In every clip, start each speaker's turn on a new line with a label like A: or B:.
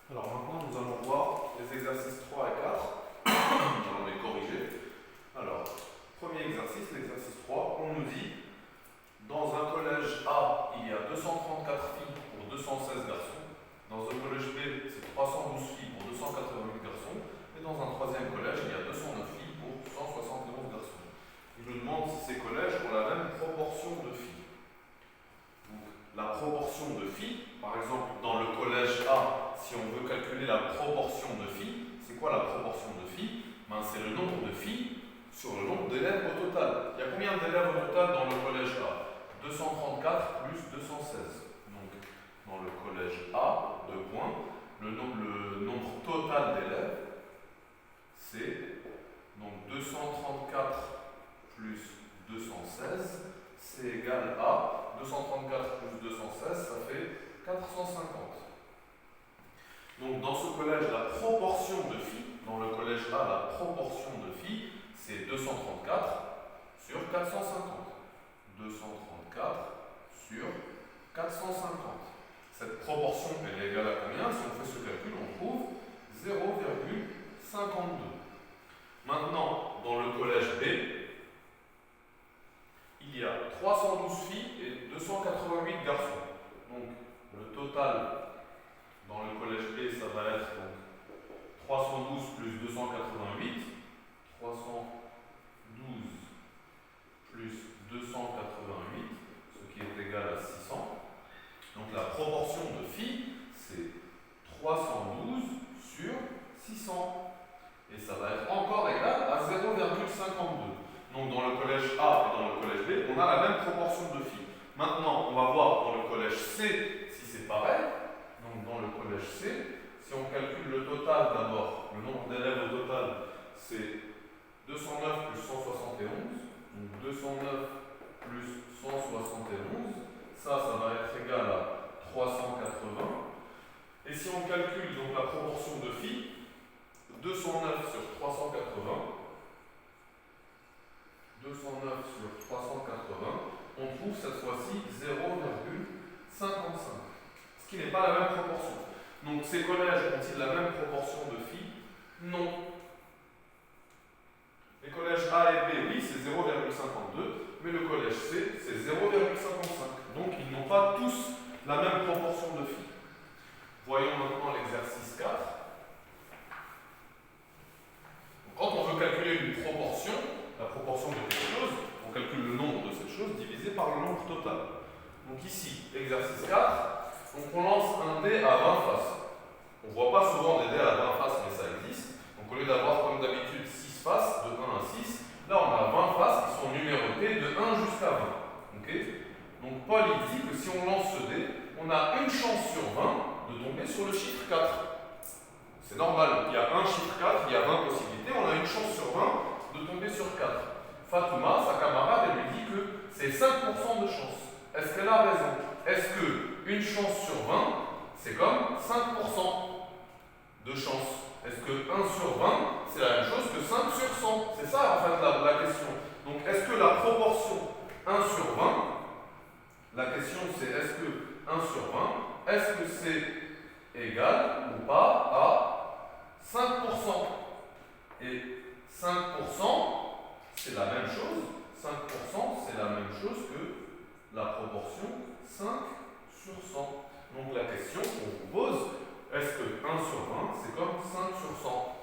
A: Alors maintenant, nous allons voir les exercices 3 et 4. Nous allons les corriger. Alors, premier exercice, l'exercice 3, on nous dit, dans un collège A, il y a 234 filles pour 216 garçons. Dans un collège B, c'est 312 filles pour 288 garçons. Et dans un troisième collège, il y a 209 filles pour 171 garçons. Il nous demande si ces collèges ont la même proportion de filles. Donc, la proportion de filles, par exemple, dans le collège A, si on veut calculer la proportion de filles, c'est quoi la proportion de filles? C'est le nombre de filles sur le nombre d'élèves au total. Il y a combien d'élèves au total dans le collège A? 234 plus 216. Donc, dans le collège A, le nombre total d'élèves, c'est donc 234 plus 216, c'est égal à 234 plus 216, ça fait 450. Donc dans ce collège, la proportion de filles, dans le collège A, la proportion de filles, c'est 234 sur 450. 234 sur 450. Cette proportion, elle est égale à combien? Si on fait ce calcul, on trouve 0,52. Maintenant, dans le collège B, il y a 312 filles et 288 garçons. Donc, le total dans le collège B, ça va être donc 312 plus 288. 312 plus 288, ce qui est égal à 600. Donc, la proportion de filles, c'est 312 sur 600. Et ça va être encore égal à 0,52. Donc dans le collège A et dans le collège B, on a la même proportion de filles. Maintenant, on va voir dans le collège C si c'est pareil. Donc dans le collège C, si on calcule le total d'abord, le nombre d'élèves au total, c'est 209 plus 171. Donc 209 plus 171, ça va être égal à 380. Et si on calcule donc la proportion de filles, 209 sur 380, 209 sur 380, on trouve cette fois-ci 0,55, ce qui n'est pas la même proportion. Donc ces collèges ont-ils la même proportion de filles? Non. Les collèges A et B, oui, c'est 0,52, mais le collège C, c'est 0,55. Donc ils n'ont pas tous la même proportion de filles. Voyons maintenant l'exercice 4. Quand on veut calculer une proportion, la proportion de quelque chose, on calcule le nombre de cette chose divisé par le nombre total. Donc ici, exercice 4, donc on lance un dé à 20 faces. On ne voit pas souvent des dés à 20 faces, mais ça existe. Donc au lieu d'avoir comme d'habitude 6 faces, de 1 à 6, là on a 20 faces qui sont numérotées de 1 jusqu'à 20. Okay? Donc Paul il dit que si on lance ce dé, on a une chance sur 20 de tomber sur le chiffre 4. C'est normal, il y a un chiffre 4, il y a 20 possibilités, on a une chance sur 20 de tomber sur 4. Fatouma, sa camarade, elle lui dit que c'est 5% de chance. Est-ce qu'elle a raison? Est-ce que une chance sur 20, c'est comme 5% de chance? Est-ce que 1 sur 20, c'est la même chose que 5 sur 100? C'est ça en fait la question. Donc est-ce que la proportion 1 sur 20, la question c'est est-ce que 1 sur 20, est-ce que c'est égal ou pas à 5%? Et 5%, c'est la même chose. 5%, c'est la même chose que la proportion 5 sur 100. Donc la question qu'on vous pose, est-ce que 1 sur 20, c'est comme 5 sur 100?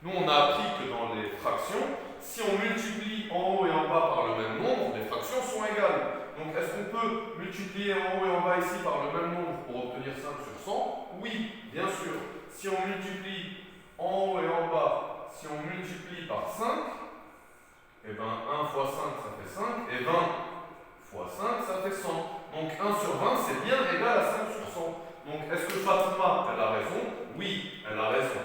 A: Nous, on a appris que dans les fractions, si on multiplie en haut et en bas par le même nombre, les fractions sont égales. Donc est-ce qu'on peut multiplier en haut et en bas ici par le même nombre pour obtenir 5 sur 100? Oui, bien sûr. Si on multiplie en haut et en bas, si on multiplie par 5, et bien 1 fois 5 ça fait 5, et 20 fois 5 ça fait 100. Donc 1 sur 20 c'est bien égal à 5 sur 100. Donc est-ce que Fatima elle a raison? Oui, elle a raison.